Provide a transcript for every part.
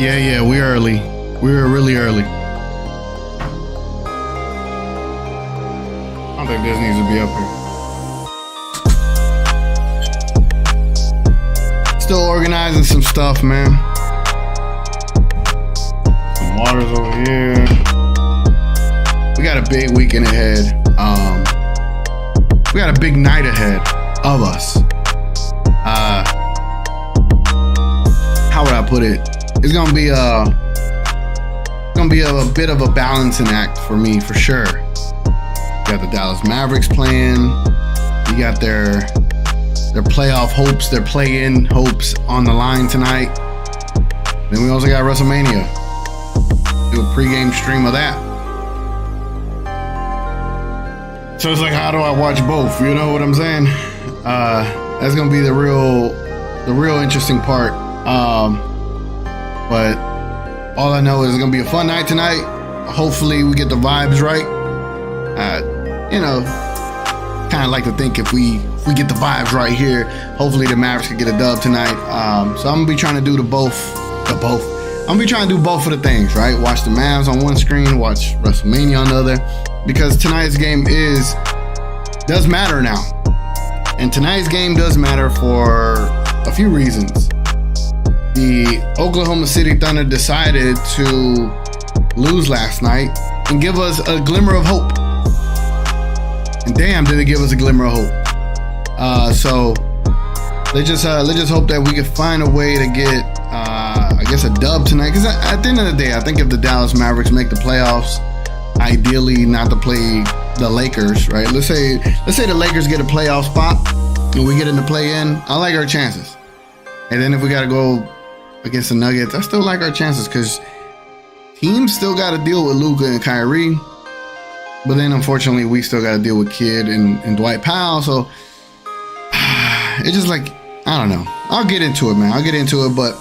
Yeah, we're early. We're really early. I don't think this needs to be up here. Still organizing some stuff, man. Some water's over here. We got a big weekend ahead. We got a big night ahead of us. How would I put it? It's gonna be a bit of a balancing act for me, for sure. You got the Dallas Mavericks playing. You got their playoff hopes, their play-in hopes on the line tonight. Then we also got WrestleMania. Do a pregame stream of that. So it's like, how do I watch both? You know what I'm saying? That's gonna be the real interesting part. But all I know is it's gonna be a fun night tonight. Hopefully we get the vibes right. Kind of like to think if we get the vibes right here, hopefully the Mavericks can get a dub tonight. So I'm gonna be trying to do the both. I'm gonna be trying to do both of the things, right? Watch the Mavs on one screen, watch WrestleMania on the other, because tonight's game does matter now. And tonight's game does matter for a few reasons. The Oklahoma City Thunder decided to lose last night and give us a glimmer of hope. And damn, did it give us a glimmer of hope. So let's just hope that we can find a way to get, I guess, a dub tonight. Because at the end of the day, I think if the Dallas Mavericks make the playoffs, ideally not to play the Lakers, right? Let's say the Lakers get a playoff spot and we get in the play-in. I like our chances. And then if we got to go against the Nuggets, I still like our chances because teams still got to deal with Luka and Kyrie. But then, unfortunately, we still got to deal with Kidd and Dwight Powell. So it's just like, I don't know. I'll get into it, man. I'll get into it. But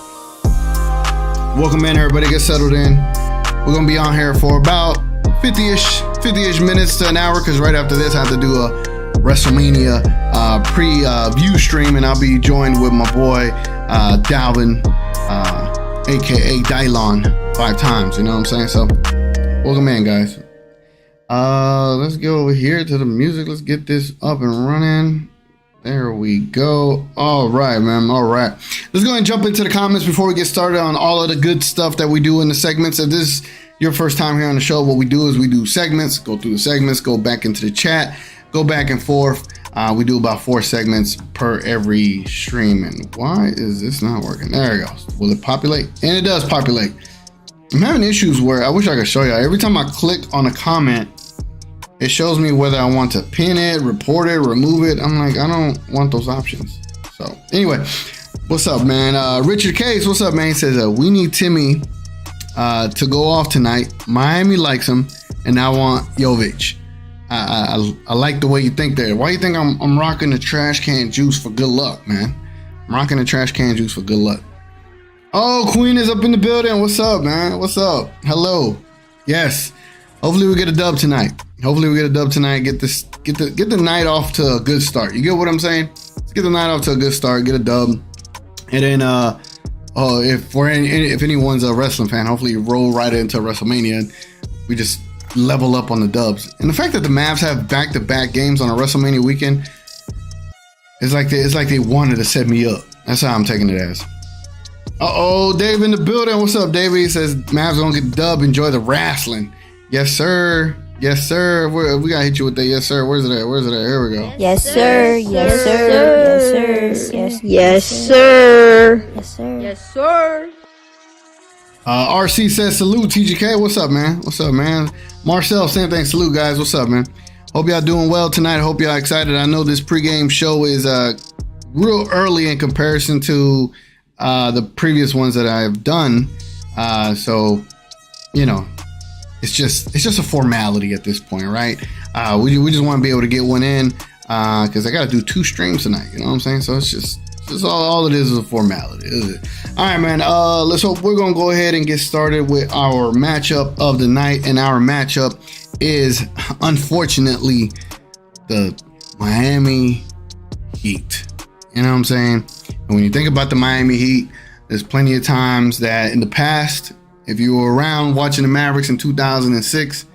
welcome in, everybody. Get settled in. We're going to be on here for about 50-ish minutes to an hour, because right after this, I have to do a WrestleMania pre-view stream, and I'll be joined with my boy Dalvin, aka Dylon, 5 times. You know what I'm saying? So welcome in, guys. Let's go over here to the music. Let's get this up and running. There we go. All right, man. All right. Let's go ahead and jump into the comments before we get started on all of the good stuff that we do in the segments. If this is your first time here on the show, what we do is we do segments, go through the segments, go back into the chat, go back and forth. We do about 4 segments per every stream. And why is this not working? There it goes. Will it populate? And it does populate. I'm having issues where I wish I could show you. Every time I click on a comment, it shows me whether I want to pin it, report it, remove it. I'm like, I don't want those options. So anyway, what's up, man? Richard Case, what's up, man? He says, we need Timmy to go off tonight. Miami likes him, and I want Jovic. I like the way you think there. Why do you think I'm rocking the trash can juice for good luck, man? I'm rocking the trash can juice for good luck. Oh, Queen is up in the building. What's up, man? What's up? Hello. Yes. Hopefully we get a dub tonight. Get the night off to a good start. You get what I'm saying? Let's get the night off to a good start. Get a dub, and then if anyone's a wrestling fan, hopefully you roll right into WrestleMania and we just level up on the dubs. And the fact that the Mavs have back-to-back games on a WrestleMania weekend, it's like they wanted to set me up. That's how I'm taking it as. Dave in the building. What's up, Dave? He says Mavs gonna get the dub. Enjoy the wrestling. Yes, sir. Yes, sir. We gotta hit you with that. Yes, sir. Where's it at? Here we go. Yes, sir. Yes, sir. Yes, sir. Yes, sir. Yes, sir. Yes, sir. RC says salute, TGK. What's up, man? Marcel, same thing. Salute, guys. What's up, man? Hope y'all doing well tonight. Hope y'all excited. I know this pregame show is real early in comparison to the previous ones that I've done. So, you know, it's just a formality at this point, right? We just want to be able to get one in because I got to do 2 streams tonight. You know what I'm saying? So it's just all it is a formality. Is it? All right, man. Let's hope we're gonna go ahead and get started with our matchup of the night, and our matchup is unfortunately the Miami Heat. You know what I'm saying? And when you think about the Miami Heat, There's plenty of times that in the past, if you were around watching the Mavericks in 2006,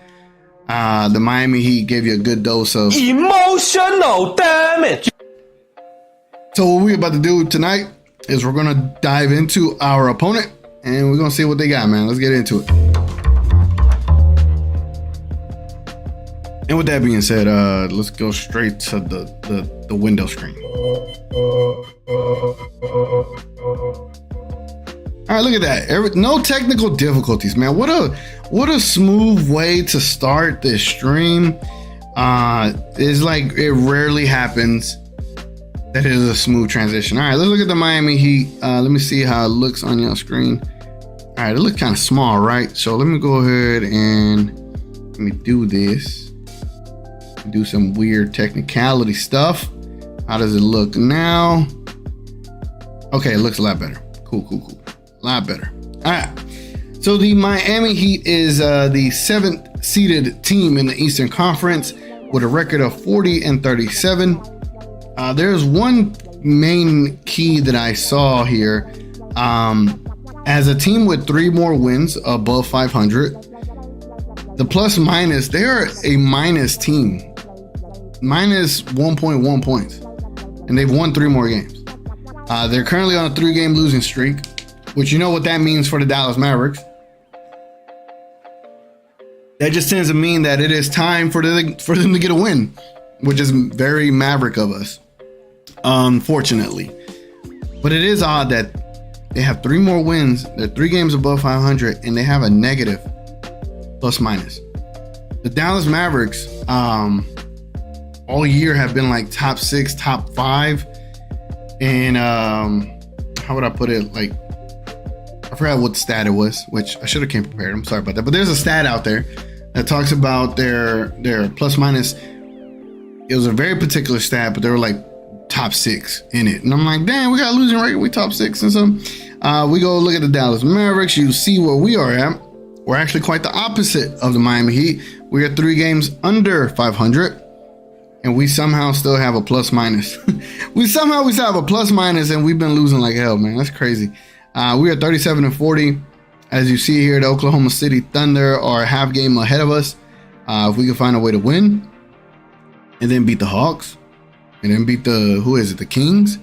the Miami Heat gave you a good dose of emotional damage. So what we're about to do tonight is we're going to dive into our opponent and we're going to see what they got, man. Let's get into it. And with that being said, let's go straight to the window screen. All right, look at that. No technical difficulties, man. What a smooth way to start this stream. It's like it rarely happens that it is a smooth transition. All right, let's look at the Miami Heat. Let me see how it looks on your screen. All right, it looks kind of small, right? So let me go ahead and let me do this. Do some weird technicality stuff. How does it look now? Okay, it looks a lot better. Cool. A lot better. All right. So the Miami Heat is the 7th seeded team in the Eastern Conference with a record of 40-37. There's one main key that I saw here. As a team with 3 more wins above 500, the plus minus, they're a minus team. Minus 1.1 points. And they've won 3 more games. They're currently on a 3-game losing streak, which you know what that means for the Dallas Mavericks. That just tends to mean that it is time for them to get a win, which is very Maverick of us, unfortunately. But it is odd that they have 3 more wins. They're 3 games above 500, and they have a negative plus minus. The Dallas Mavericks, all year have been like top 6, top 5. And how would I put it? Like, I forgot what stat it was, which I should have came prepared. I'm sorry about that. But there's a stat out there that talks about their plus minus. It was a very particular stat, but they were like top 6 in it. And I'm like, damn, we got a losing record. We top 6. And so we go look at the Dallas Mavericks. You see where we are at. We're actually quite the opposite of the Miami Heat. We are 3 games under 500. And we somehow still have a plus minus. we still have a plus minus, and we've been losing like hell, man. That's crazy. We are 37-40. As you see here, the Oklahoma City Thunder are a half game ahead of us. If we can find a way to win, and then beat the Hawks, and then beat the Kings,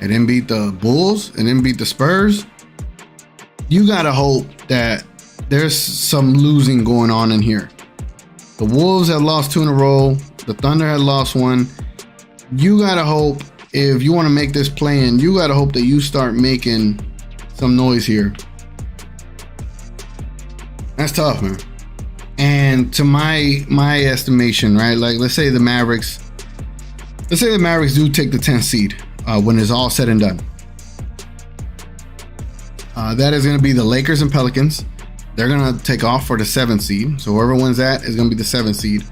and then beat the Bulls, and then beat the Spurs, you gotta hope that there's some losing going on in here. The Wolves have lost 2 in a row. The Thunder had lost 1. You gotta hope, if you want to make this play in, you gotta hope that you start making some noise here. That's tough, man. And to my estimation, right? Like, let's say the Mavericks do take the 10th seed when it's all said and done. That is going to be the Lakers and Pelicans. They're going to take off for the 7th seed. So whoever wins that is going to be the 7th seed.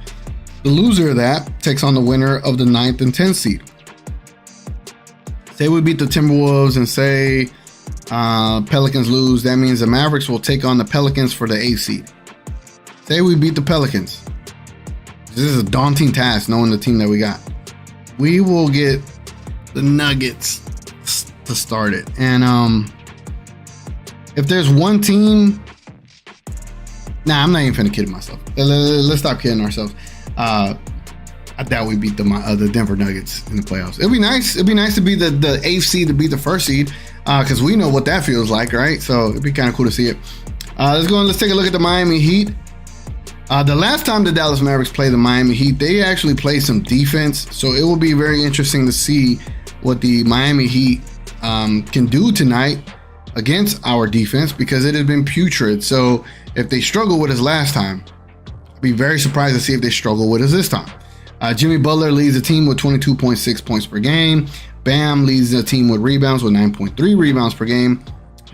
The loser of that takes on the winner of the 9th and 10th seed. Say we beat the Timberwolves and say Pelicans lose. That means the Mavericks will take on the Pelicans for the 8th seed. Say we beat the Pelicans. This is a daunting task knowing the team that we got. We will get the Nuggets to start it. And if there's one team... Nah, I'm not even finna kid myself. Let's stop kidding ourselves. I doubt we beat the Denver Nuggets in the playoffs. It'd be nice. It'd be nice to be the 8th seed to beat the 1st seed, because we know what that feels like, right? So it'd be kind of cool to see it. Let's take a look at the Miami Heat. The last time the Dallas Mavericks played the Miami Heat, they actually played some defense. So it will be very interesting to see what the Miami Heat can do tonight against our defense, because it has been putrid. So if they struggle with us last time, I'd be very surprised to see if they struggle with us this time. Jimmy Butler leads the team with 22.6 points per game. Bam leads the team with rebounds with 9.3 rebounds per game.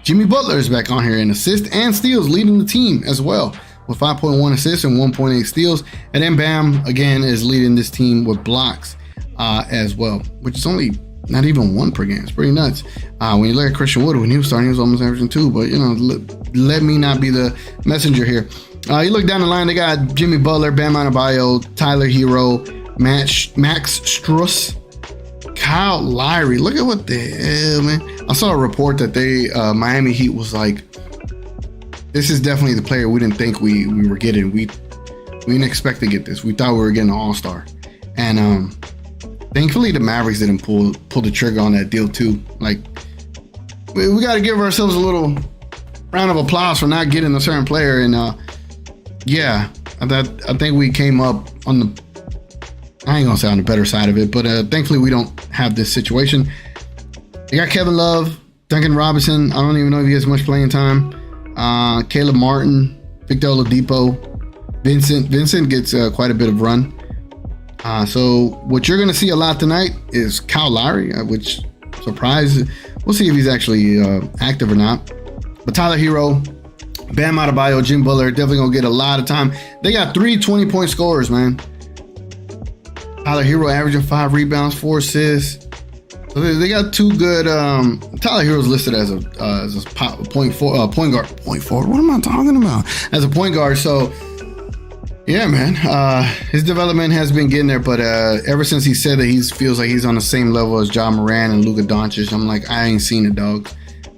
Jimmy Butler is back on here in assists and steals, leading the team as well with 5.1 assists and 1.8 steals. And then Bam again is leading this team with blocks as well, which is only not even 1 per game. It's pretty nuts. When you look at Christian Wood, when he was starting, he was almost averaging 2. But, let me not be the messenger here. You look down the line, they got Jimmy Butler, Bam Adebayo, Tyler Hero, Max Strus, Kyle Lowry. Look at what the hell, man. I saw a report that Miami Heat was like, this is definitely the player we didn't think we were getting. We didn't expect to get this. We thought we were getting an all-star. And thankfully the Mavericks didn't pull the trigger on that deal too. Like, we got to give ourselves a little round of applause for not getting a certain player. And yeah, I think we came up on the, I ain't gonna say on the better side of it, but thankfully we don't have this situation. You got Kevin Love, Duncan Robinson. I don't even know if he has much playing time. Caleb Martin, Victor Oladipo, Vincent gets quite a bit of run. So what you're going to see a lot tonight is Kyle Lowry, which surprise. We'll see if he's actually active or not. But Tyler Hero, Bam Adebayo, Jim Butler definitely going to get a lot of time. They got 3 20-point scorers, man. Tyler Hero averaging 5 rebounds, 4 assists. So they got 2 good. Tyler Hero's listed as a point guard. Point forward. What am I talking about? As a point guard. So yeah, man. His development has been getting there, but ever since he said that he feels like he's on the same level as Ja Morant and Luka Doncic, I'm like, I ain't seen it, dog.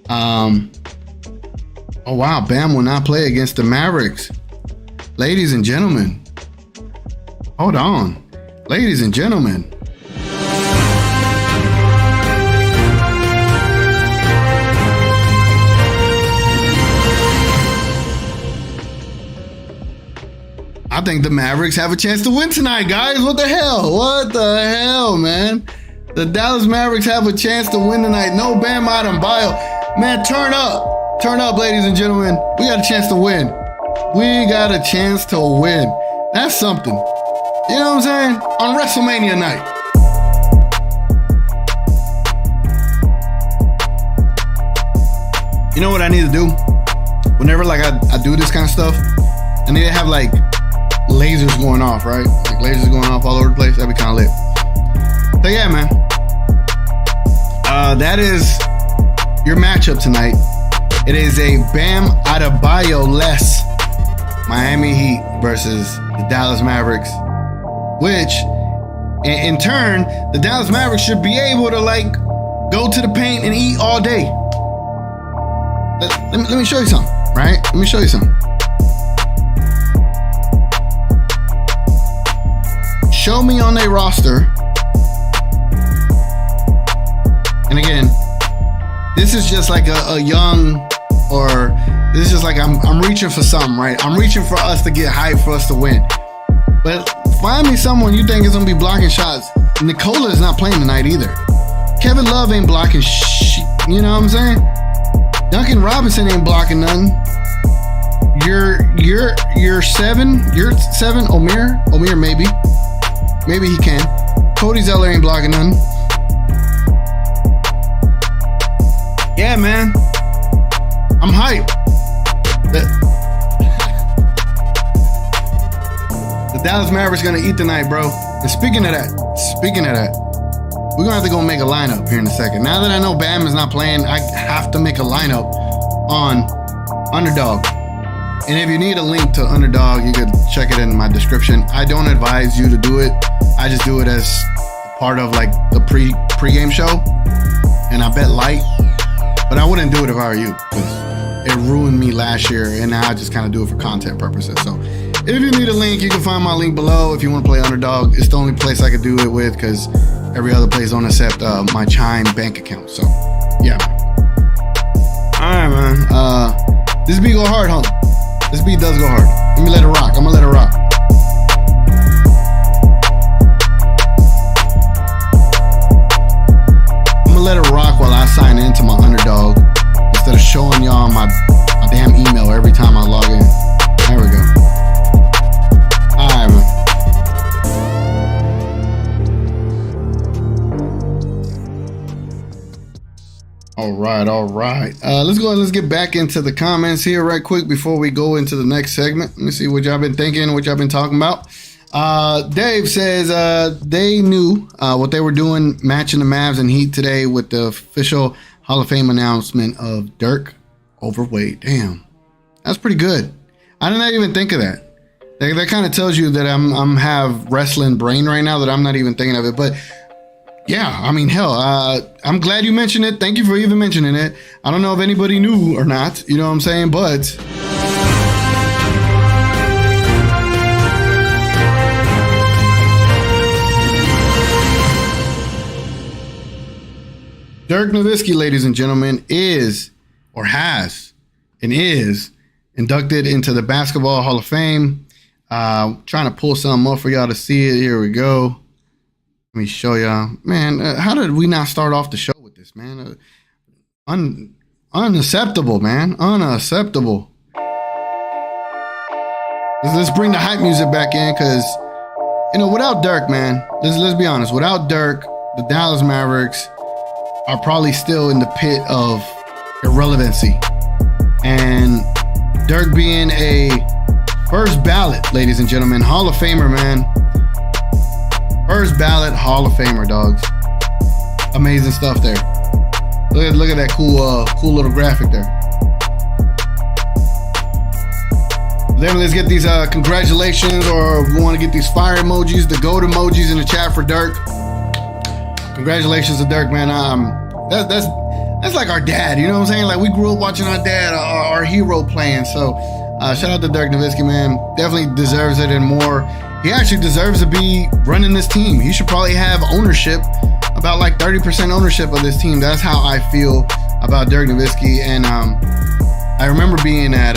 Oh wow, Bam will not play against the Mavericks. Ladies and gentlemen, hold on. Ladies and gentlemen. I think the Mavericks have a chance to win tonight, guys. What the hell? What the hell, man? The Dallas Mavericks have a chance to win tonight. No Bam Adebayo. Man, turn up. Turn up, ladies and gentlemen. We got a chance to win. We got a chance to win. That's something. You know what I'm saying? On WrestleMania night. You know what I need to do? Whenever like I do this kind of stuff, I need to have like lasers going off, right? Like lasers going off all over the place. That'd be kind of lit. So yeah, man. That is your matchup tonight. It is a Bam Adebayo-less Miami Heat versus the Dallas Mavericks, which in turn, the Dallas Mavericks should be able to like go to the paint and eat all day. Let me show you something, right? Let me show you something. Show me on their roster. And again, this is just like a young, or this is just like I'm reaching for something, right? I'm reaching for us to get hyped for us to win. But find me someone you think is gonna be blocking shots. Nikola is not playing tonight either. Kevin Love ain't blocking shit. You know what I'm saying? Duncan Robinson ain't blocking nothing. You're seven. Omer maybe he can. Cody Zeller ain't blocking nothing. Yeah, man. I'm hyped. The Dallas Mavericks gonna eat tonight, bro. And speaking of that, we're gonna have to go make a lineup here in a second. Now that I know Bam is not playing, I have to make a lineup on Underdog. And if you need a link to Underdog, you could check it in my description. I don't advise you to do it. I just do it as part of like the pre-game show. And I bet light. But I wouldn't do it if I were you, because it ruined me last year, and now I just kind of do it for content purposes. So if you need a link, you can find my link below. If you want to play Underdog, it's the only place I could do it with, because every other place don't accept my Chime bank account. So yeah. Alright, man. This beat go hard, huh? This beat does go hard. Let me let it rock. I'm gonna let it rock. I'm gonna let it rock while I sign into my Underdog instead of showing y'all my damn email every time I log in. There we go. Alright, man. All right. Let's go ahead and let's get back into the comments here right quick before we go into the next segment. Let me see what y'all been thinking, what y'all been talking about. Dave says they knew what they were doing, matching the Mavs and Heat today with the official Hall of Fame announcement of Dirk overweight. Damn, that's pretty good. I did not even think of that. That kind of tells you that I'm have wrestling brain right now, that I'm not even thinking of it. But Yeah, I mean, hell, I'm glad you mentioned it. Thank you for even mentioning it. I don't know if anybody knew or not, you know what I'm saying? But Dirk Nowitzki, ladies and gentlemen, is inducted into the Basketball Hall of Fame. Trying to pull something up for y'all to see it. Here we go. Let me show y'all. Man, how did we not start off the show with this, man? Unacceptable, man. Unacceptable. Let's bring the hype music back in because, without Dirk, man, let's be honest. Without Dirk, the Dallas Mavericks are probably still in the pit of irrelevancy. And Dirk being a first ballot, ladies and gentlemen, Hall of Famer, man. First ballot Hall of Famer, dogs. Amazing stuff there. Look at that cool little graphic there. Then let's get these congratulations, or we want to get these fire emojis, the goat emojis in the chat for Dirk. Congratulations to Dirk, man. That's like our dad, you know what I'm saying? Like, we grew up watching our dad, our hero playing. So shout out to Dirk Nowitzki, man. Definitely deserves it and more. He actually deserves to be running this team. He should probably have ownership, about like 30% ownership of this team. That's how I feel about Dirk Nowitzki. And I remember being at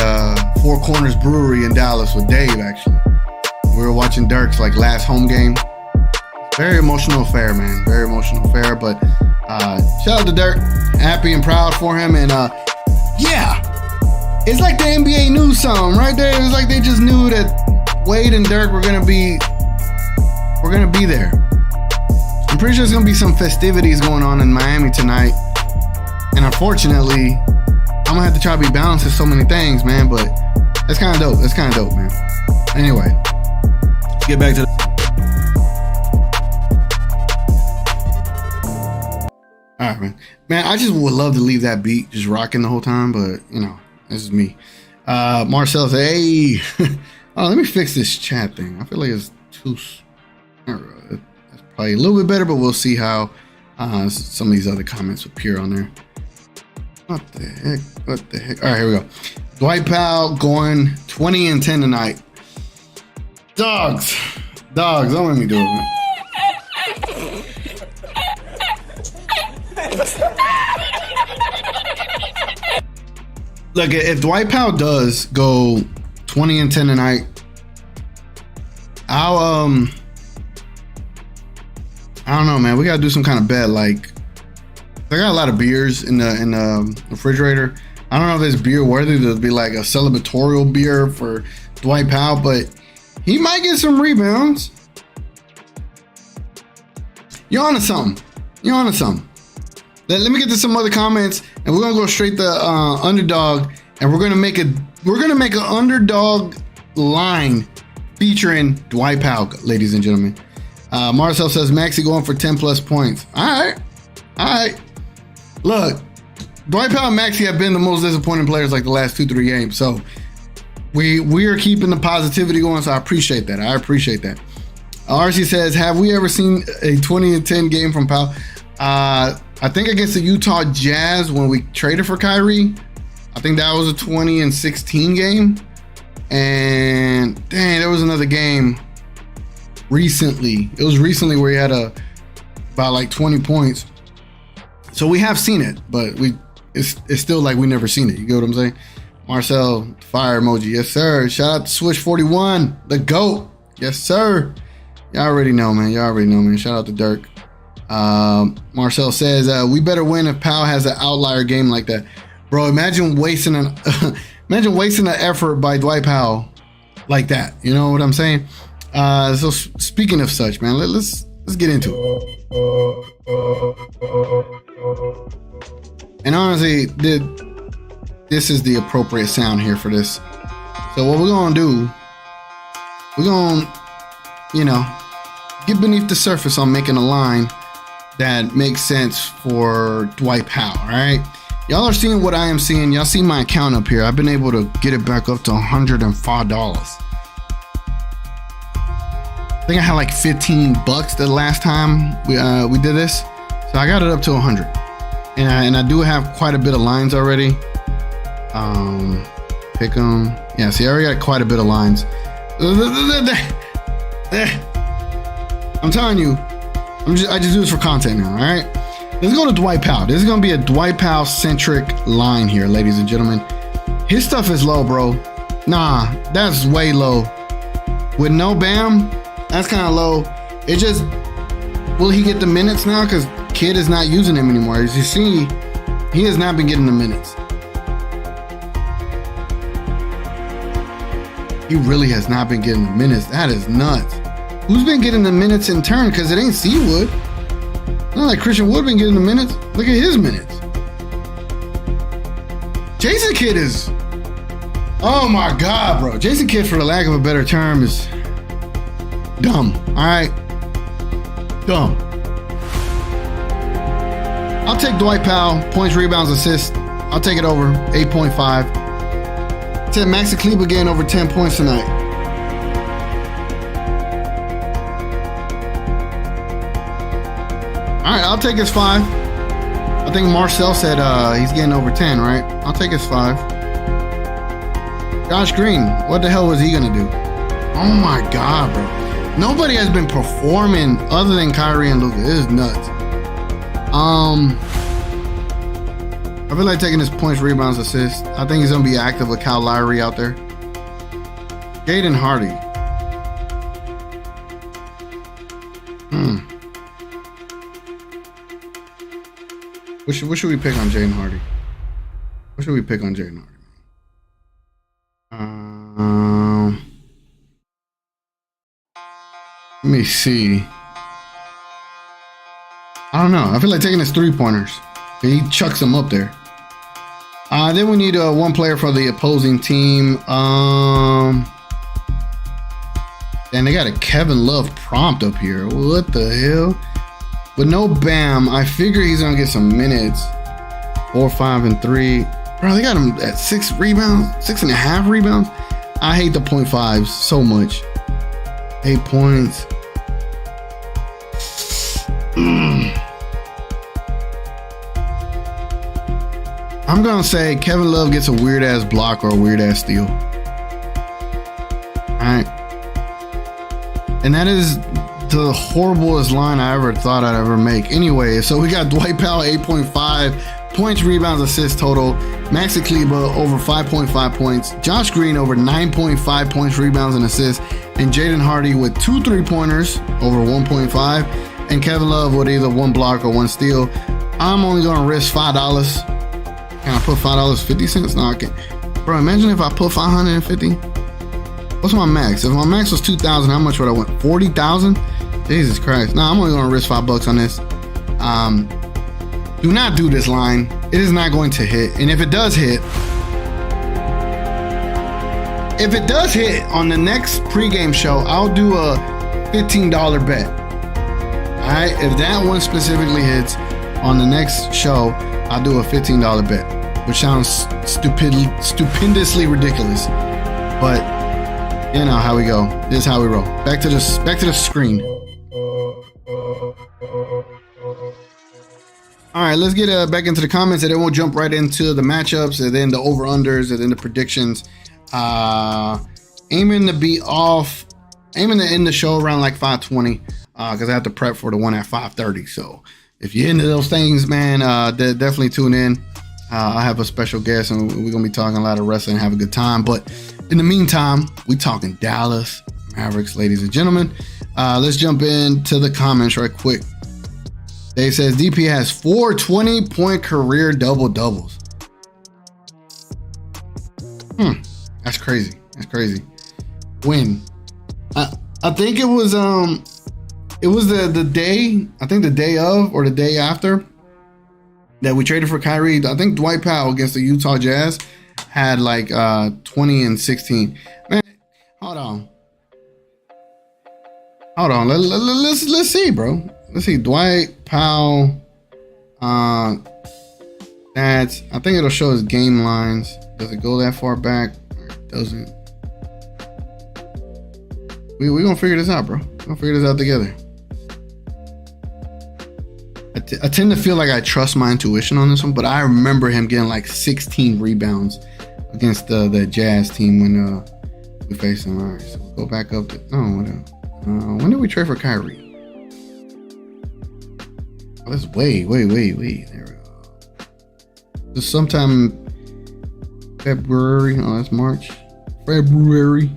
Four Corners Brewery in Dallas with Dave, actually. We were watching Dirk's like last home game. Very emotional affair, man. Very emotional affair. But shout out to Dirk. Happy and proud for him. And yeah, it's like the NBA knew something right there. It's like they just knew that Wade and Dirk were gonna be there. I'm pretty sure there's gonna be some festivities going on in Miami tonight. And unfortunately, I'm gonna have to try to be balanced with so many things, man. But that's kind of dope. That's kind of dope, man. Anyway, let's get back to the. All right, man. Man, I just would love to leave that beat just rocking the whole time, but this is me. Marcel said, "Hey, oh, let me fix this chat thing. I feel like it's too. That's probably a little bit better, but we'll see how some of these other comments appear on there." What the heck? What the heck? All right, here we go. Dwight Powell going 20 and 10 tonight. Dogs, don't let me do it, man. Look, if Dwight Powell does go 20 and 10 tonight, I don't know, man. We gotta do some kind of bet. Like, I got a lot of beers in the refrigerator. I don't know if it's beer worthy to be like a celebratorial beer for Dwight Powell, but he might get some rebounds. You're onto something. Let me get to some other comments, and we're gonna go straight to underdog, and we're gonna make an underdog line featuring Dwight Powell, ladies and gentlemen. Marcel says Maxey going for 10 plus points. All right. Look, Dwight Powell and Maxey have been the most disappointing players like the last 2-3 games, so we are keeping the positivity going. So I appreciate that. RC says, have we ever seen a 20 and 10 game from Powell? I think against the Utah Jazz when we traded for Kyrie. I think that was a 20 and 16 game. And dang, there was another game recently. It was recently where he had about like 20 points. So we have seen it, but it's still like we never seen it. You get what I'm saying? Marcel, fire emoji. Yes, sir. Shout out to Switch41, the GOAT. Yes, sir. Y'all already know, man. Shout out to Dirk. Marcel says, we better win if Powell has an outlier game like that. Bro, imagine wasting an effort by Dwight Powell like that. You know what I'm saying? So speaking of such, man, let's get into it. And honestly, this is the appropriate sound here for this. So what we're gonna do, we're gonna, get beneath the surface on making a line that makes sense for Dwight Powell, all right? Y'all are seeing what I am seeing. Y'all see my account up here. I've been able to get it back up to $105. I think I had like $15 the last time we did this, so I got it up to 100, and I do have quite a bit of lines already. Pick them. Yeah, see, I already got quite a bit of lines. I'm telling you, I just do this for content now. All right, let's go to Dwight Powell. This is gonna be a Dwight Powell centric line here, ladies and gentlemen. His stuff is low, bro. Nah, that's way low. With no Bam, that's kind of low. It just, will he get the minutes now? Because Kid is not using him anymore. As you see, he has not been getting the minutes. He really has not been getting the minutes. That is nuts. Who's been getting the minutes in turn? Because it ain't Seawood. Not like Christian Wood been getting the minutes. Look at his minutes. Jason Kidd is, oh my God, bro. Jason Kidd, for the lack of a better term, is dumb. All right, dumb. I'll take Dwight Powell, points, rebounds, assists. I'll take it over 8.5. Said Maxi Kleber getting over 10 points tonight. All right, I'll take his 5. I think Marcel said he's getting over 10, right? I'll take his 5. Josh Green, what the hell was he gonna do? Oh my God, bro. Nobody has been performing other than Kyrie and Luka. It is nuts. I feel like taking his points, rebounds, assists. I think he's gonna be active with Kyle Lowry out there. Jaden Hardy. What should we pick on Jaden Hardy? What should we pick on Jaden Hardy? Let me see. I don't know. I feel like taking his 3-pointers. He chucks them up there. Then we need one player for the opposing team. And they got a Kevin Love prompt up here. What the hell? With no Bam, I figure he's gonna get some minutes. 4, 5, and 3. Bro, they got him at 6 rebounds, 6.5 rebounds. I hate the 0.5s so much. 8 points. I'm gonna say Kevin Love gets a weird ass block or a weird ass steal. Alright. And that is the horriblest line I ever thought I'd ever make. Anyway, so we got Dwight Powell 8.5 points, rebounds, assists total. Maxi Kleber over 5.5 points. Josh Green over 9.5 points, rebounds, and assists. And Jaden Hardy with 2 3-pointers over 1.5. And Kevin Love with either 1 block or 1 steal. I'm only gonna risk $5. Can I put $5.50? No, I can't. Bro, imagine if I put $550. What's my max? If my max was 2,000, how much would I want? 40,000? Jesus Christ. Nah, I'm only gonna risk $5 on this. Do not do this line. It is not going to hit. And if it does hit on the next pregame show, I'll do a $15 bet. All right, if that one specifically hits on the next show, I'll do a $15 bet, which sounds stupendously ridiculous, but you know how we go. This is how we roll. Back to the screen. All right, let's get back into the comments, and then we'll jump right into the matchups, and then the over-unders, and then the predictions. Aiming to end the show around like 5:20, because I have to prep for the one at 5:30. So if you're into those things, man, definitely tune in. I have a special guest, and we're gonna be talking a lot of wrestling and have a good time. But in the meantime, we talking Dallas Mavericks, ladies and gentlemen. Let's jump into the comments right quick. Dave says DP has 4 20-point career double-doubles. That's crazy. That's crazy. When? I think it was the day, I think the day of or the day after that we traded for Kyrie. I think Dwight Powell against the Utah Jazz had like 20 and 16. Man, hold on. Let's see, bro. Let's see. Dwight Powell. That's, I think it'll show his game lines. Does it go that far back? Or it doesn't. We gonna figure this out, bro. We'll figure this out together. I tend to feel like I trust my intuition on this one, but I remember him getting like 16 rebounds against the Jazz team when we faced them. All right, so we'll go back up to when did we trade for Kyrie? Oh, that's way. There we go. Just sometime February. Oh, that's March. February.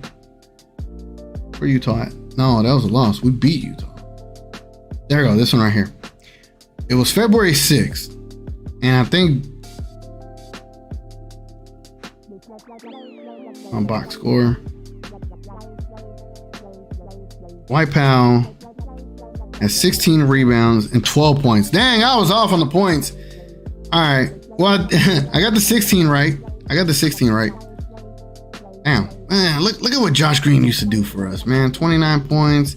Where Utah at? No, that was a loss. We beat Utah. There we go. This one right here. It was February 6th. And I think on box score, White Powell has 16 rebounds and 12 points. Dang, I was off on the points. All right. Well, I got the 16 right. Damn. Man, look at what Josh Green used to do for us, man. 29 points,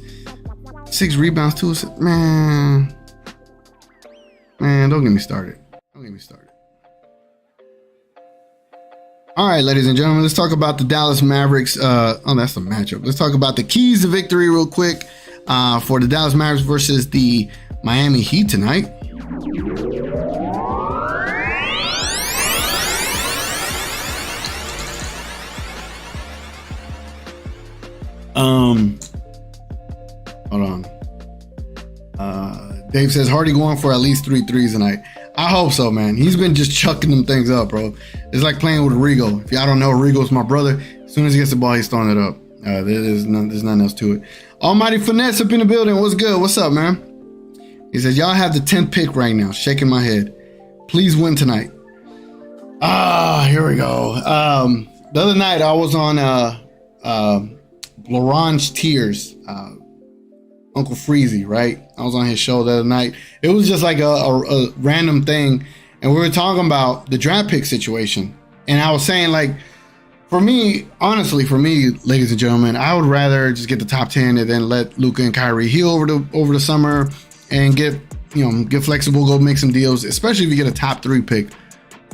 6 rebounds, 2 assists. Man, don't get me started. All right, ladies and gentlemen, let's talk about the Dallas Mavericks. That's the matchup. Let's talk about the keys to victory real quick for the Dallas Mavericks versus the Miami Heat tonight. Hold on. Dave says Hardy going for at least 3 threes tonight. I hope so, man. He's been just chucking them things up, bro. It's like playing with Rigo. If y'all don't know, Rigo's my brother. As soon as he gets the ball, he's throwing it up. There's nothing else to it. Almighty Finesse up in the building. What's good? What's up, man? He says, y'all have the 10th pick right now. Shaking my head. Please win tonight. Here we go. The other night, I was on Laurent's Tears, Uncle Freezy, right? I was on his show the other night. It was just like a random thing. And we were talking about the draft pick situation. And I was saying, like, for me, ladies and gentlemen, I would rather just get the top 10 and then let Luka and Kyrie heal over the summer and get flexible, go make some deals, especially if you get a top 3 pick.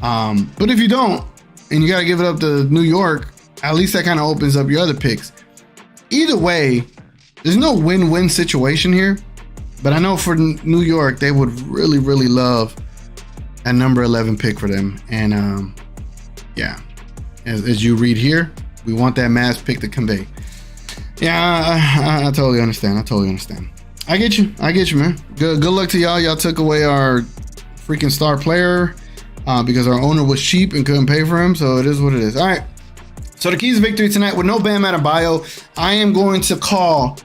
But if you don't, and you got to give it up to New York, at least that kind of opens up your other picks. Either way, there's no win-win situation here. But I know for New York, they would really, really love a number 11 pick for them. And yeah, as you read here, we want that Mavs pick to convey. Yeah, I totally understand. I get you, man. Good luck to y'all. Y'all took away our freaking star player because our owner was cheap and couldn't pay for him. So it is what it is. All right. So the keys to victory tonight with no Bam Adebayo, I am going to call,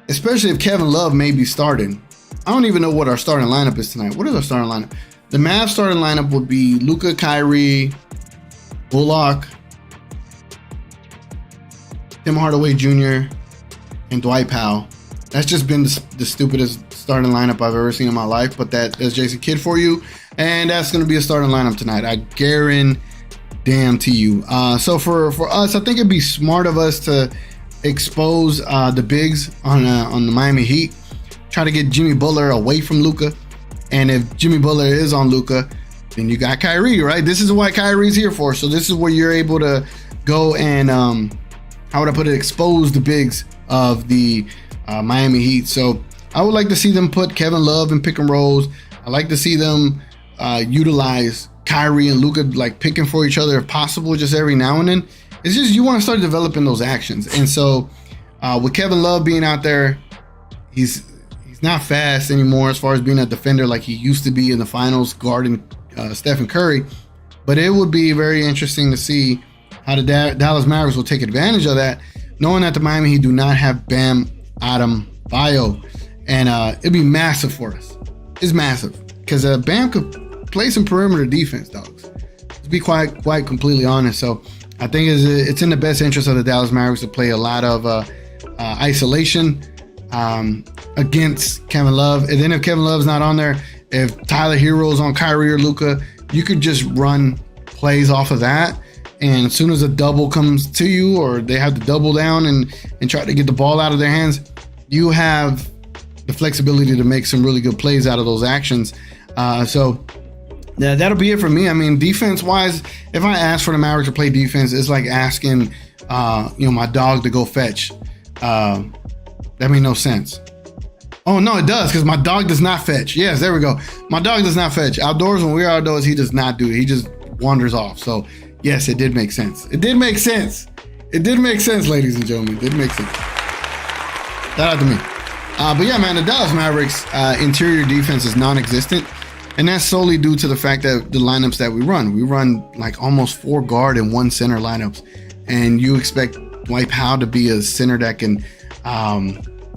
especially if Kevin Love may be starting. I don't even know what our starting lineup is tonight. What is our starting lineup? The Mavs starting lineup would be Luka, Kyrie, Bullock, Tim Hardaway Jr., and Dwight Powell. That's just been the stupidest starting lineup I've ever seen in my life, but that's Jason Kidd for you. And that's going to be a starting lineup tonight. I guarantee you. So for us, I think it'd be smart of us to expose the bigs on the Miami Heat. Try to get Jimmy Butler away from Luka. And if Jimmy Butler is on Luka, then you got Kyrie, right? This is what Kyrie's here for. So this is where you're able to go and, how would I put it, expose the bigs of the Miami Heat. So I would like to see them put Kevin Love in pick and rolls. I like to see them utilize Kyrie and Luka like picking for each other if possible, just every now and then. It's just you want to start developing those actions. And so with Kevin Love being out there, he's not fast anymore as far as being a defender like he used to be in the finals guarding Stephen Curry. But it would be very interesting to see how the Dallas Mavericks will take advantage of that, knowing that the Miami Heat do not have Bam Adebayo. And it'd be massive for us. It's massive because Bam could play some perimeter defense, dogs. To be quite completely honest. So I think it's in the best interest of the Dallas Mavericks to play a lot of isolation against Kevin Love. And then if Kevin Love's not on there, if Tyler Hero's on Kyrie or Luka, you could just run plays off of that. And as soon as a double comes to you or they have to double down and try to get the ball out of their hands, you have the flexibility to make some really good plays out of those actions. So yeah, that'll be it for me. I mean, defense-wise, if I ask for the Mavericks to play defense, it's like asking, my dog to go fetch. That made no sense. Oh, no, it does, because my dog does not fetch. Yes, there we go. My dog does not fetch. Outdoors, when we're outdoors, he does not do it. He just wanders off. So, yes, it did make sense. It did make sense. It did make sense, ladies and gentlemen. It did make sense. Shout out to me. But yeah, man, the Dallas Mavericks interior defense is non-existent. And that's solely due to the fact that the lineups that we run like almost 4 guard and 1 center lineups. And you expect Dwight Powell to be a center that can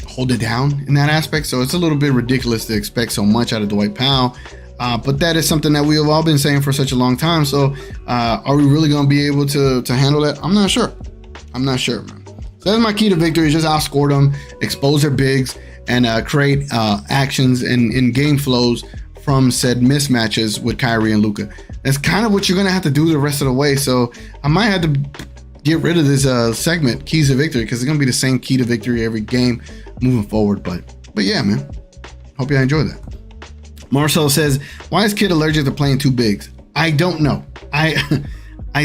hold it down in that aspect. So it's a little bit ridiculous to expect so much out of Dwight Powell. But that is something that we have all been saying for such a long time. So are we really going to be able to handle that? I'm not sure. Man. So that's my key to victory, is just outscore them, expose their bigs, and create actions and game flows from said mismatches with Kyrie and Luka. That's kind of what you're going to have to do the rest of the way. So I might have to get rid of this segment, keys to victory, because it's going to be the same key to victory every game moving forward. But yeah, man, hope you enjoy that. Marcel says, why is Kid allergic to playing 2 bigs? I don't know. I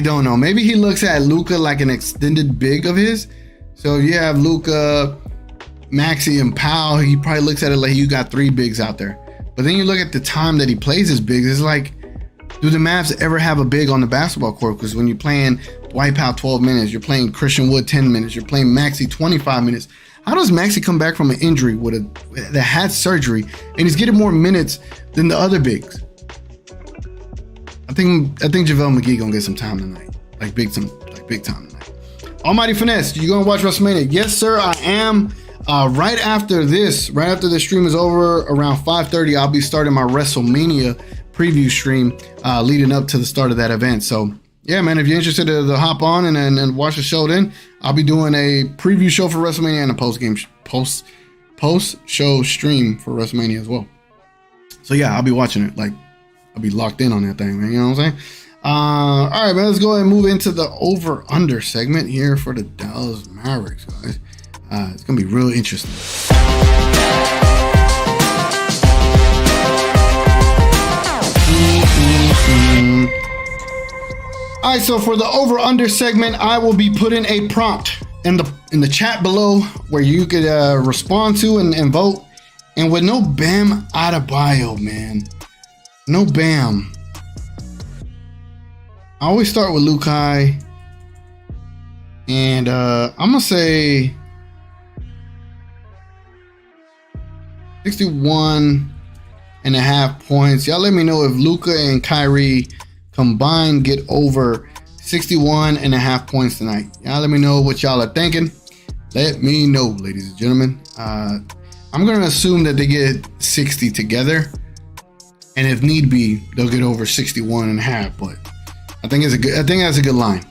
don't know. Maybe he looks at Luka like an extended big of his. So if you have Luka, Maxey, and Powell, he probably looks at it like you got 3 bigs out there. But then you look at the time that he plays his bigs, it's like, do the Mavs ever have a big on the basketball court? Because when you're playing Dwight Powell 12 minutes, you're playing Christian Wood 10 minutes, you're playing Maxey 25 minutes. How does Maxey come back from an injury that had surgery and he's getting more minutes than the other bigs? I think JaVale McGee gonna get some time tonight, like big time tonight. Almighty Finesse, you gonna watch WrestleMania? Yes, sir, I am. Right after this stream is over, around 5:30, I'll be starting my WrestleMania preview stream leading up to the start of that event. So yeah, man, if you're interested to hop on and watch the show, then I'll be doing a preview show for WrestleMania and a post show stream for WrestleMania as well. So yeah, I'll be watching it. Like, I'll be locked in on that thing, man. You know what I'm saying? All right, man, let's go ahead and move into the over-under segment here for the Dallas Mavericks, guys. It's gonna be real interesting. All right, so for the over/under segment, I will be putting a prompt in the chat below where you could respond to and vote. And with no Bam Adebayo, man, no Bam. I always start with Lukai, and I'm gonna say 61.5 points. Y'all let me know if Luka and Kyrie combined get over 61.5 points tonight. Y'all let me know what y'all are thinking. Let me know, ladies and gentlemen. I'm going to assume that they get 60 together. And if need be, they'll get over 61.5. But I think that's a good line.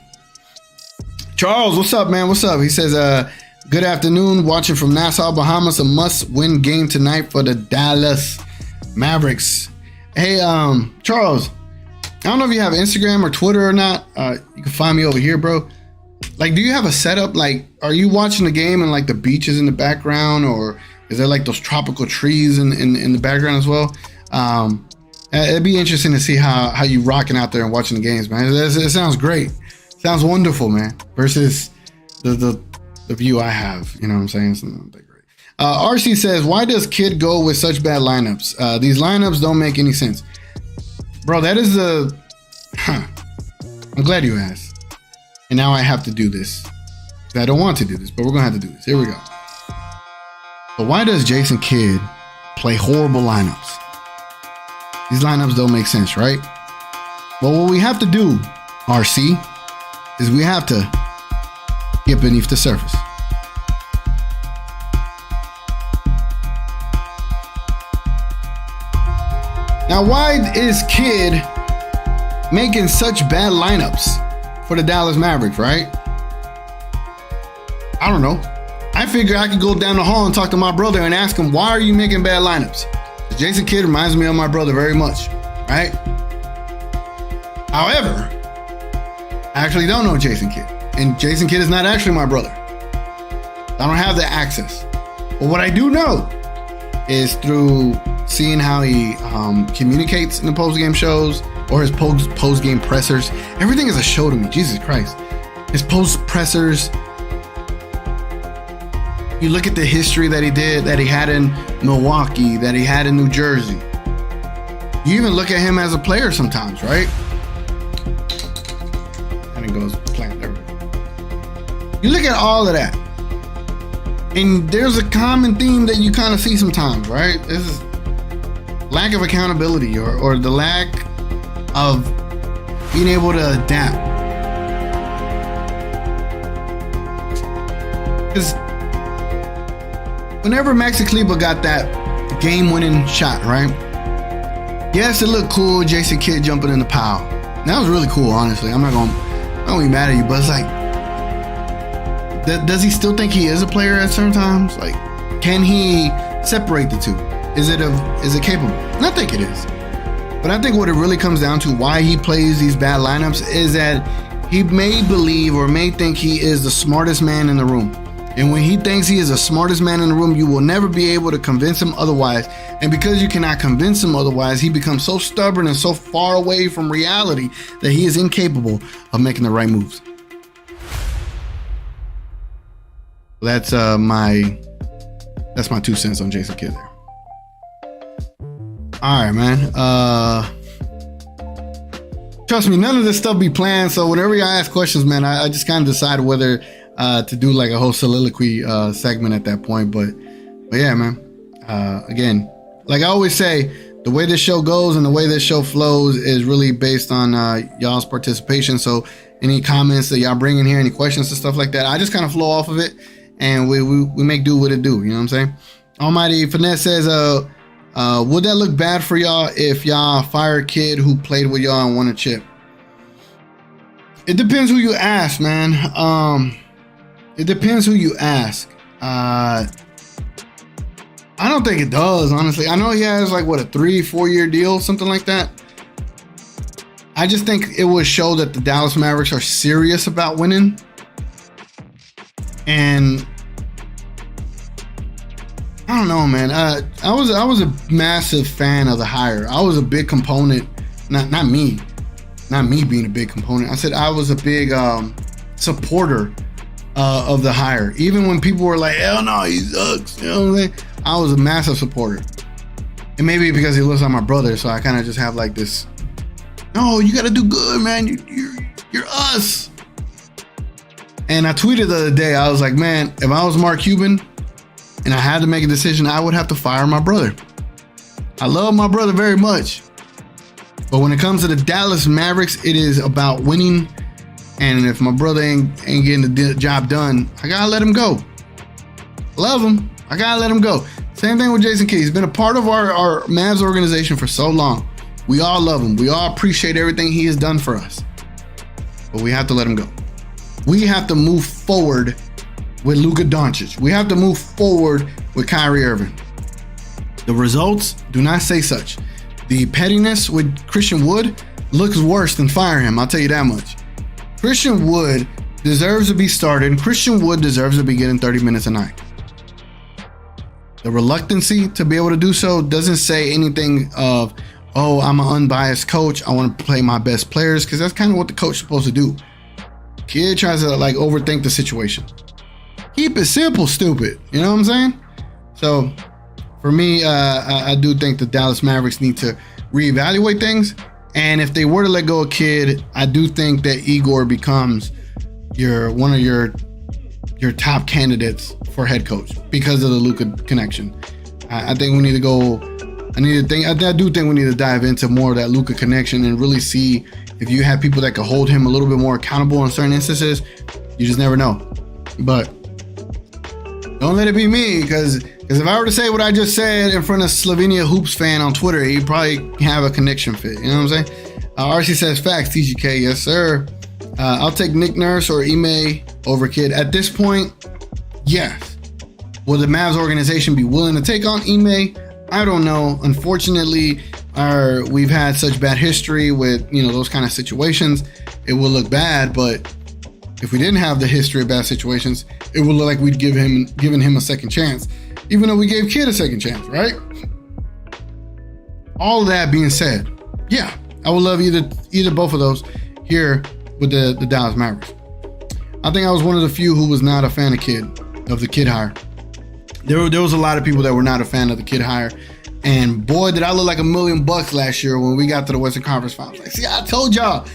Charles, what's up, man? What's up? He says, good afternoon. Watching from Nassau, Bahamas. A must-win game tonight for the Dallas Mavericks. Hey, Charles, I don't know if you have Instagram or Twitter or not. You can find me over here, bro. Like, do you have a setup? Like, are you watching the game and like the beaches in the background, or is there like those tropical trees in the background as well? It'd be interesting to see how you rocking out there and watching the games, man. It sounds great. Sounds wonderful, man. Versus the view I have. You know what I'm saying? It's not that great. RC says, why does Kid go with such bad lineups? These lineups don't make any sense. Bro, that is I'm glad you asked. And now I have to do this. I don't want to do this, but we're going to have to do this. Here we go. But why does Jason Kidd play horrible lineups? These lineups don't make sense, right? Well, what we have to do, RC, is we have to get beneath the surface. Now, why is Kidd making such bad lineups for the Dallas Mavericks, right? I don't know. I figure I could go down the hall and talk to my brother and ask him, why are you making bad lineups? Jason Kidd reminds me of my brother very much, right? However, I actually don't know Jason Kidd, and Jason Kidd is not actually my brother. I don't have the access. But what I do know is through seeing how he communicates in the post-game shows or his post-game pressers. Everything is a show to me, Jesus Christ. His post-pressers, You look at the history that he had in Milwaukee, that he had in New Jersey. You even look at him as a player sometimes, right? And it goes plant everywhere. You look at all of that, and there's a common theme that you kind of see sometimes, right? This is lack of accountability or the lack of being able to adapt. Because whenever Maxi Kleber got that game-winning shot, right? Yes, it looked cool, Jason Kidd jumping in the foul. That was really cool, honestly. I'm not gonna be mad at you, but it's like, does he still think he is a player at certain times? Like, can he separate the two? Is it capable? And I think it is. But I think what it really comes down to, why he plays these bad lineups, is that he may believe or may think he is the smartest man in the room. And when he thinks he is the smartest man in the room, you will never be able to convince him otherwise. And because you cannot convince him otherwise, he becomes so stubborn and so far away from reality that he is incapable of making the right moves. That's my 2 cents on Jason Kidd there. All right, man. Trust me, none of this stuff be planned. So whenever I ask questions, man, I just kind of decide whether to do like a whole soliloquy segment at that point. But yeah, man. Again, like I always say, the way this show goes and the way this show flows is really based on y'all's participation. So any comments that y'all bring in here, any questions and stuff like that, I just kind of flow off of it, and we make do what it do. You know what I'm saying? Almighty Finesse says, would that look bad for y'all if y'all fire a kid who played with y'all and won a chip? It depends who you ask, man. It depends who you ask. I don't think it does, honestly. I know he has like, what, a 3-4 year deal, something like that. I just think it would show that the Dallas Mavericks are serious about winning. And I don't know, man. I was a massive fan of the hire. I was a big component, not me being a big component. I said I was a big supporter of the hire. Even when people were like, hell no, he sucks. You know what I'm saying? I was a massive supporter. And maybe because he looks like my brother, so I kind of just have like this, no, you got to do good, man. You're us. And I tweeted the other day, I was like, man, if I was Mark Cuban and I had to make a decision, I would have to fire my brother. I love my brother very much. But when it comes to the Dallas Mavericks, it is about winning. And if my brother ain't getting the job done, I gotta let him go. Love him. I gotta let him go. Same thing with Jason Kidd. He's been a part of our Mavs organization for so long. We all love him. We all appreciate everything he has done for us. But we have to let him go. We have to move forward with Luka Doncic. We have to move forward with Kyrie Irving. The results do not say such. The pettiness with Christian Wood looks worse than firing him. I'll tell you that much. Christian Wood deserves to be started. Christian Wood deserves to be getting 30 minutes a night. The reluctancy to be able to do so doesn't say anything of, oh, I'm an unbiased coach, I want to play my best players, because that's kind of what the coach is supposed to do. Kid tries to like overthink the situation. Keep it simple, stupid. You know what I'm saying? So for me, I do think the Dallas Mavericks need to reevaluate things. And if they were to let go of Kidd, I do think that Igor becomes one of your top candidates for head coach because of the Luka connection. I think we need to go. I do think we need to dive into more of that Luka connection and really see if you have people that can hold him a little bit more accountable in certain instances. You just never know. But don't let it be me, because if I were to say what I just said in front of Slovenia Hoops fan on Twitter, he'd probably have a connection fit. You know what I'm saying? RC says facts, TGK. Yes, sir. I'll take Nick Nurse or Ime over Kidd. At this point, yes. Will the Mavs organization be willing to take on Ime? I don't know. Unfortunately, we've had such bad history with those kind of situations. It will look bad, but if we didn't have the history of bad situations, it would look like we'd given him a second chance, even though we gave Kidd a second chance, right? All of that being said, yeah, I would love either both of those here with the Dallas Mavericks. I think I was one of the few who was not a fan of the Kidd hire. there was a lot of people that were not a fan of the kid hire. And boy, did I look like $1 million last year when we got to the Western Conference Finals. Like, see, I told y'all.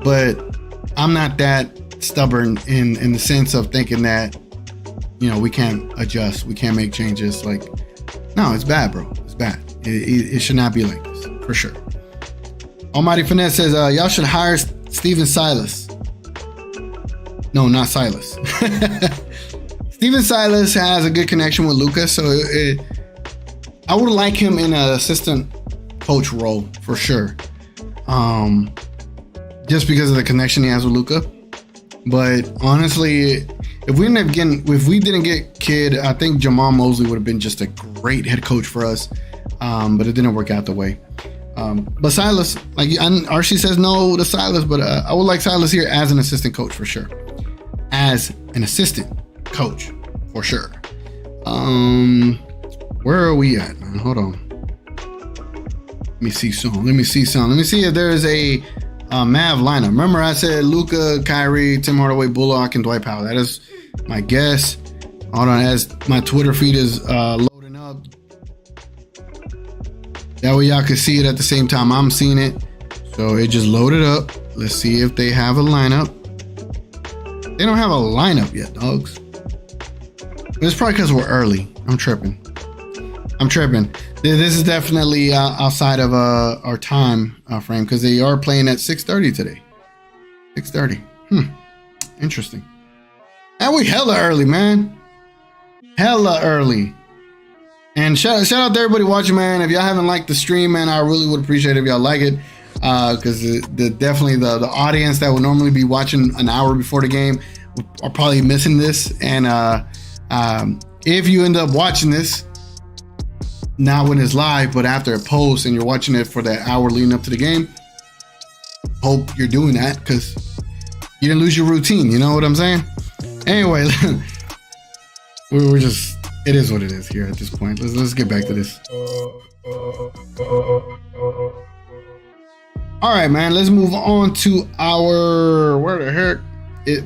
But I'm not that stubborn in the sense of thinking that, we can't adjust, we can't make changes. Like, no, it's bad, bro. It's bad. It should not be like this, for sure. Almighty Finesse says, y'all should hire Steven Silas. No, not Silas. Steven Silas has a good connection with Luka, so I would like him in an assistant coach role for sure. Just because of the connection he has with Luka. But honestly, if we didn't get Kidd, I think Jamal Mosley would have been just a great head coach for us. But it didn't work out the way. But Silas, like RC says no to Silas, but I would like Silas here as an assistant coach for sure. As an assistant coach for sure. Where are we at, man? Hold on. Let me see some. Let me see if there is a Mav lineup. Remember I said Luka, Kyrie, Tim Hardaway, Bullock, and Dwight Powell. That is my guess. Hold on, as my Twitter feed is loading up. That way y'all can see it at the same time I'm seeing it. So it just loaded up. Let's see if they have a lineup. They don't have a lineup yet, dogs. It's probably because we're early. I'm tripping. This is definitely outside of our time frame because they are playing at 6:30 today. 6:30. Interesting. And we hella early, man. Hella early. And shout out to everybody watching, man. If y'all haven't liked the stream, man, I really would appreciate it if y'all like it. Because definitely the audience that would normally be watching an hour before the game are probably missing this. And if you end up watching this, not when it's live, but after it posts and you're watching it for that hour leading up to the game, hope you're doing that because you didn't lose your routine. You know what I'm saying? Anyway, we're just, it is what it is here at this point. Let's get back to this. All right, man, let's move on to our, where the heck?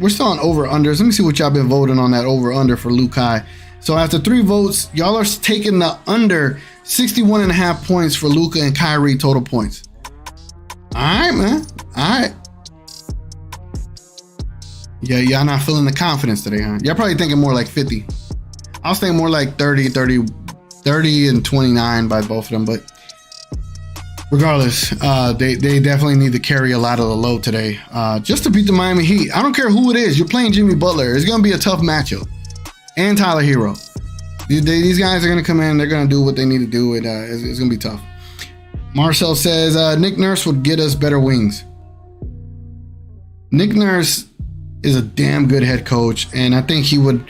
We're still on over-unders. Let me see what y'all been voting on that over-under for Lukai. So after 3 votes, y'all are taking the under 61.5 points for Luka and Kyrie total points. All right, man. All right. Yeah, y'all not feeling the confidence today, huh? Y'all probably thinking more like 50. I was thinking more like 30 and 29 by both of them, but regardless, they definitely need to carry a lot of the load today just to beat the Miami Heat. I don't care who it is. You're playing Jimmy Butler. It's going to be a tough matchup. And Tyler Hero. These guys are going to come in. They're going to do what they need to do. It's going to be tough. Marcel says, Nick Nurse would get us better wings. Nick Nurse is a damn good head coach. And I think in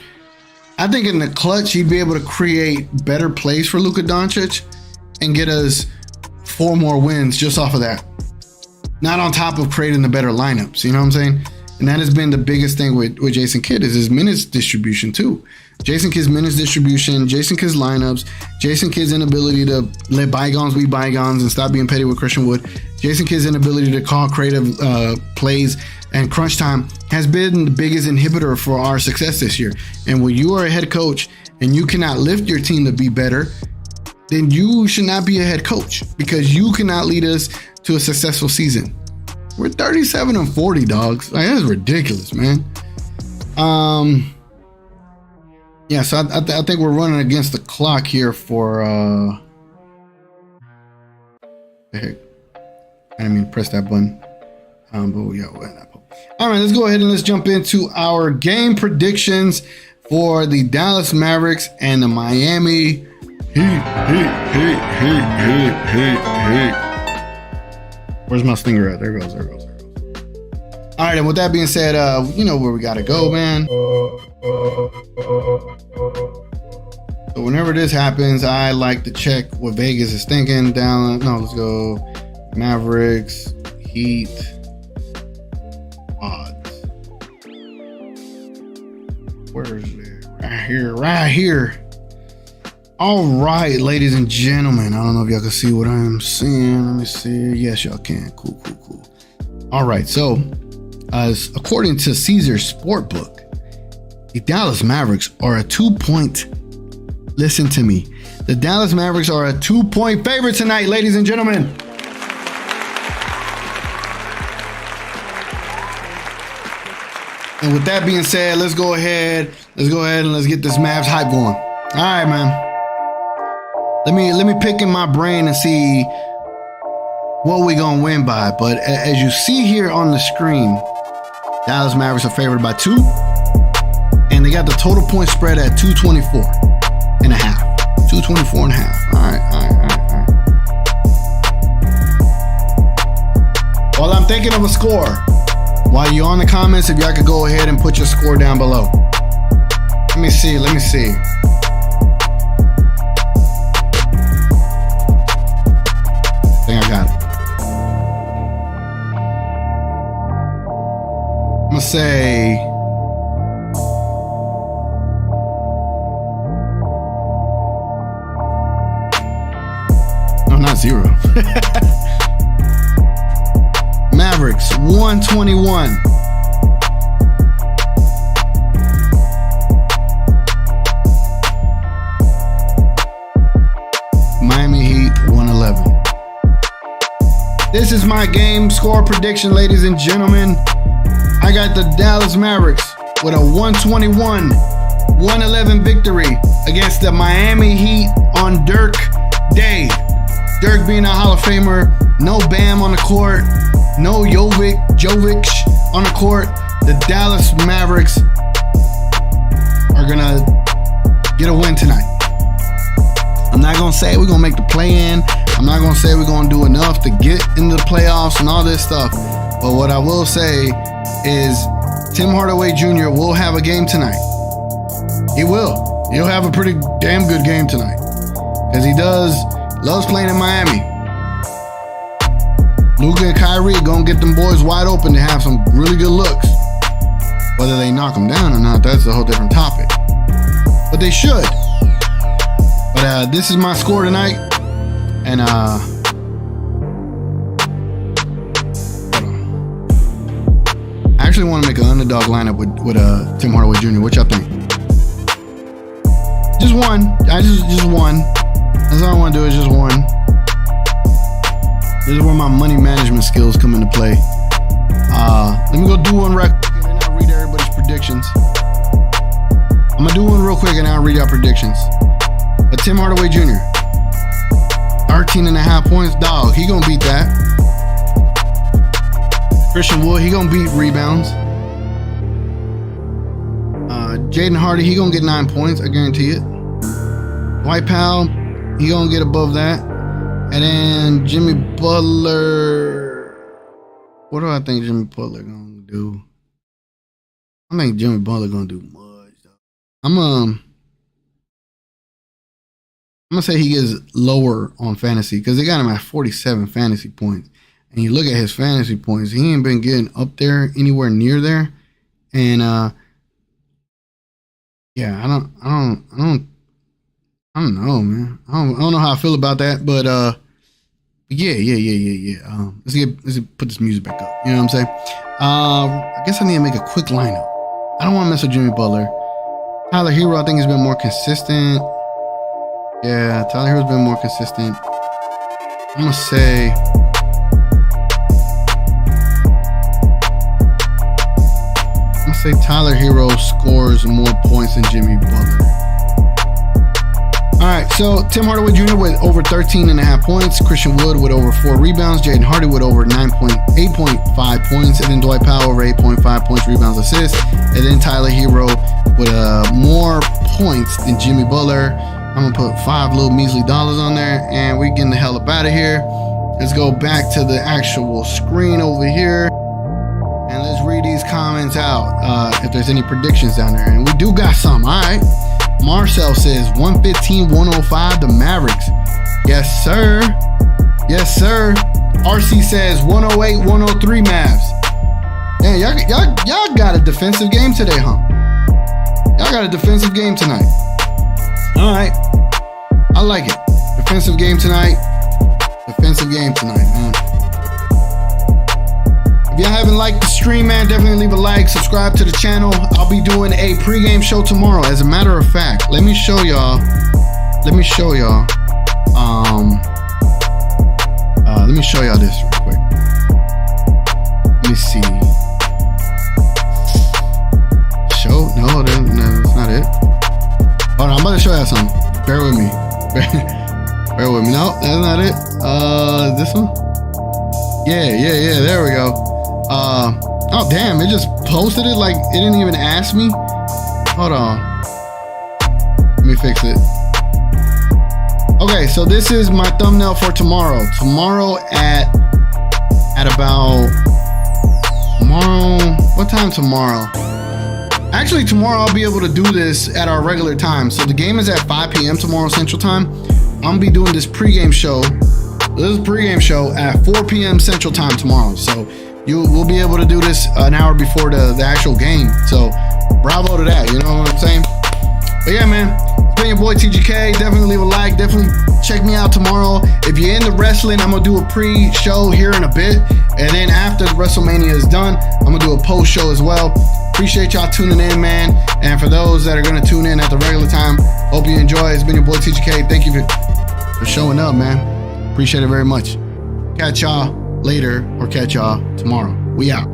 the clutch, he'd be able to create better plays for Luka Doncic and get us 4 more wins just off of that. Not on top of creating the better lineups. You know what I'm saying? And that has been the biggest thing with Jason Kidd is his minutes distribution too. Jason Kidd's minutes distribution, Jason Kidd's lineups, Jason Kidd's inability to let bygones be bygones and stop being petty with Christian Wood. Jason Kidd's inability to call creative plays and crunch time has been the biggest inhibitor for our success this year. And when you are a head coach and you cannot lift your team to be better, then you should not be a head coach because you cannot lead us to a successful season. We're 37-40, dogs. Like, that's ridiculous, man. Yeah, so I think we're running against the clock here for the heck. I didn't mean to press that button. But yeah, all right, let's go ahead and let's jump into our game predictions for the Dallas Mavericks and the Miami Heat. Where's my stinger at? There it goes. All right, and with that being said, you know where we gotta go, man. So whenever this happens, I like to check what Vegas is thinking. Let's go Mavericks, Heat, odds. Where is it? Right here. All right, ladies and gentlemen. I don't know if y'all can see what I'm seeing. Let me see. Yes, y'all can. Cool. All right, so according to Caesars Sportbook, The Dallas Mavericks are a 2-point. Listen to me. The Dallas Mavericks are a 2-point favorite tonight, ladies and gentlemen. And with that being said, let's go ahead and let's get this Mavs hype going. All right, man. Let me pick in my brain and see what we gonna win by. But as you see here on the screen, Dallas Mavericks are favored by 2, and they got the total point spread at 224 and a half. 224 and a half. All right. Well, I'm thinking of a score. While you're on the comments, if y'all could go ahead and put your score down below. Let me see. I think I got it. I'm gonna say no, not 0. Mavericks 121. Miami Heat 111. This is my game score prediction, ladies and gentlemen. I got the Dallas Mavericks with a 121-111 victory against the Miami Heat on Dirk Day. Dirk being a Hall of Famer, no Bam on the court, no Jovic on the court. The Dallas Mavericks are gonna get a win tonight. I'm not gonna say we're gonna make the play-in. I'm not gonna say we're gonna do enough to get into the playoffs and all this stuff. But what I will say is Tim Hardaway Jr. will have a game tonight. He will. He'll have a pretty damn good game tonight. Because he loves playing in Miami. Luka and Kyrie gonna get them boys wide open to have some really good looks. Whether they knock them down or not, that's a whole different topic. But they should. But this is my score tonight. And hold on. I actually want to make an underdog lineup with Tim Hardaway Jr. What y'all think? Just one. Just one. That's all I want to do is just one. This is where my money management skills come into play. Let me go do one real quick and then I'll read everybody's predictions. I'm gonna do one real quick and I'll read our predictions. But Tim Hardaway Jr. 13.5 points, dog. He gonna beat that. Christian Wood, he gonna beat rebounds. Jaden Hardy, he gonna get 9 points. I guarantee it. Dwight Powell, he gonna get above that. And then Jimmy Butler. What do I think Jimmy Butler gonna do? I think Jimmy Butler gonna do much. I'm gonna say he gets lower on fantasy because they got him at 47 fantasy points. And you look at his fantasy points, he ain't been getting up there anywhere near there. And yeah, I don't know, man. I don't know how I feel about that, but yeah. Let's put this music back up. You know what I'm saying? I guess I need to make a quick lineup. I don't want to mess with Jimmy Butler. Tyler Hero, I think, has been more consistent. Yeah, Tyler Hero's been more consistent. I'm gonna say Tyler Hero scores more points than Jimmy Butler. All right, so Tim Hardaway Jr. with over 13.5 points, Christian Wood with over 4 rebounds, Jaden Hardy with over 8.5 points, and then Dwight Powell over 8.5 points, rebounds, assists, and then Tyler Hero with more points than Jimmy Butler. I'm gonna put 5 little measly dollars on there, and we're getting the hell up out of here. Let's go back to the actual screen over here, and let's read these comments out. If there's any predictions down there, and we do got some. All right. Marcel says 115-105 the Mavericks. Yes, sir. Yes, sir. RC says 108-103 Mavs. Damn, y'all got a defensive game today, huh? Y'all got a defensive game tonight. All right. I like it. Defensive game tonight. Defensive game tonight, man. If y'all haven't liked the stream, man, definitely leave a like, subscribe to the channel. I'll be doing a pregame show tomorrow. As a matter of fact, let me show y'all. Let me show y'all this real quick. Let me see. Show? No, that's not it. Hold on, I'm about to show y'all something. Bear with me. Bear with me. No, that's not it. This one? Yeah. There we go. Oh damn! It just posted it like it didn't even ask me. Hold on. Let me fix it. Okay, so this is my thumbnail for tomorrow. Tomorrow at about what time tomorrow? Actually, tomorrow I'll be able to do this at our regular time. So the game is at 5 p.m. tomorrow Central Time. I'm gonna be doing this pregame show. This is a pregame show at 4 p.m. Central Time tomorrow. So we'll be able to do this an hour before the actual game. So bravo to that. You know what I'm saying? But yeah, man. It's been your boy TGK. Definitely leave a like. Definitely check me out tomorrow. If you're into wrestling, I'm gonna do a pre-show here in a bit, and then after WrestleMania is done, I'm gonna do a post-show as well. Appreciate y'all tuning in, man. And for those that are gonna tune in at the regular time, hope you enjoy. It's been your boy TGK. Thank you for showing up, man. Appreciate it very much. Catch y'all later or catch y'all tomorrow. We out.